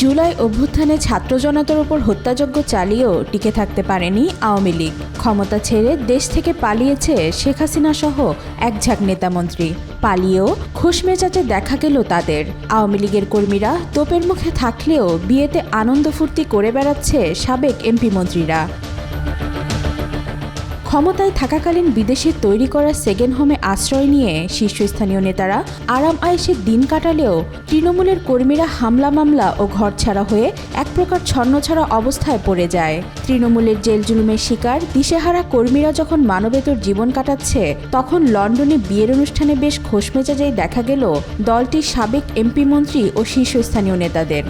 জুলাই অভ্যুত্থানে ছাত্র জনতার উপর হত্যাযজ্ঞ চালিয়েও টিকে থাকতে পারেনি আওয়ামী লীগ। ক্ষমতা ছেড়ে দেশ থেকে পালিয়েছে শেখ হাসিনা সহ একঝাঁক নেতামন্ত্রী। পালিয়েও খুশ মেজাজে দেখা গেল তাদের। আওয়ামী লীগের কর্মীরা তোপের মুখে থাকলেও বিয়েতে আনন্দ ফুর্তি করে বেড়াচ্ছে সাবেক এমপি মন্ত্রীরা। ক্ষমতায় থাকাকালীন বিদেশে তৈরি করা সেকেন্ড হোমে আশ্রয় নিয়ে শীর্ষস্থানীয় নেতারা আরাম আয়েশে দিন কাটালেও তৃণমূলের কর্মীরা হামলা মামলা ও ঘরছাড়া হয়ে এক প্রকার ছন্নছাড়া অবস্থায় পড়ে যায়। তৃণমূলের জেল জুলুমের শিকার দিশেহারা কর্মীরা যখন মানবেতর জীবন কাটাচ্ছে, তখন লন্ডনে বিয়ের অনুষ্ঠানে বেশ খোশমেজাজেই দেখা গেল দলটির সাবেক এমপি মন্ত্রী ও শীর্ষস্থানীয় নেতাদের।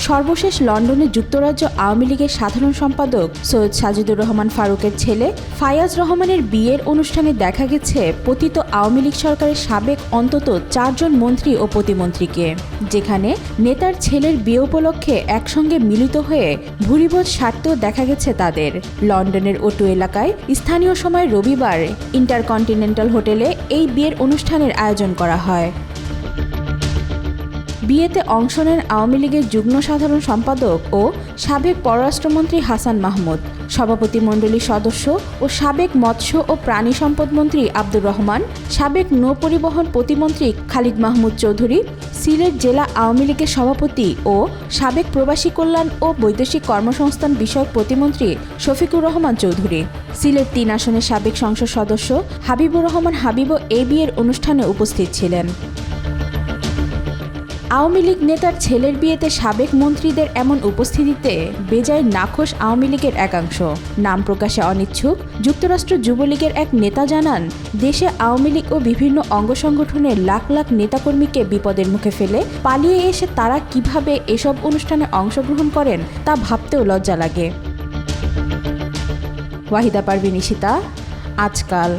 সর্বশেষ লন্ডনে যুক্তরাজ্য আওয়ামী লীগের সাধারণ সম্পাদক সৈয়দ সাজিদুর রহমান ফারুকের ছেলে ফায়াজ রহমানের বিয়ের অনুষ্ঠানে দেখা গেছে পতিত আওয়ামী লীগ সরকারের সাবেক অন্তত 4 জন মন্ত্রী ও প্রতিমন্ত্রীকে, যেখানে নেতার ছেলের বিয়ে উপলক্ষে একসঙ্গে মিলিত হয়ে ভুরিভোজ সারতেও দেখা গেছে তাদের। লন্ডনের ওটু এলাকায় স্থানীয় সময় রবিবার ইন্টারকন্টিনেন্টাল হোটেলে এই বিয়ের অনুষ্ঠানের আয়োজন করা হয়। বিয়েতে অংশ নেন আওয়ামী লীগের যুগ্ম সাধারণ সম্পাদক ও সাবেক পররাষ্ট্রমন্ত্রী হাসান মাহমুদ, সভাপতিমণ্ডলীর সদস্য ও সাবেক মৎস্য ও প্রাণী সম্পদ মন্ত্রী আব্দুর রহমান, সাবেক নৌপরিবহন প্রতিমন্ত্রী খালিদ মাহমুদ চৌধুরী, সিলেট জেলা আওয়ামী লীগের সভাপতি ও সাবেক প্রবাসী কল্যাণ ও বৈদেশিক কর্মসংস্থান বিষয়ক প্রতিমন্ত্রী শফিকুর রহমান চৌধুরী, সিলেট 3 আসনের সাবেক সংসদ সদস্য হাবিবুর রহমান হাবিবও এই বিয়ের অনুষ্ঠানে উপস্থিত ছিলেন। আওয়ামী লীগ নেতার ছেলের বিয়েতে সাবেক মন্ত্রীদের এমন উপস্থিতিতে বেজায় নাখোশ আওয়ামী লীগের একাংশ। নাম প্রকাশে অনিচ্ছুক যুক্তরাষ্ট্র যুবলীগের এক নেতা জানান, দেশে আওয়ামী লীগ ও বিভিন্ন অঙ্গ সংগঠনের লাখ লাখ নেতাকর্মীকে বিপদের মুখে ফেলে পালিয়ে এসে তারা কিভাবে এসব অনুষ্ঠানে অংশগ্রহণ করেন তা ভাবতেও লজ্জা লাগে। ওয়াহিদা পারভিন ইশিতা, আজকাল।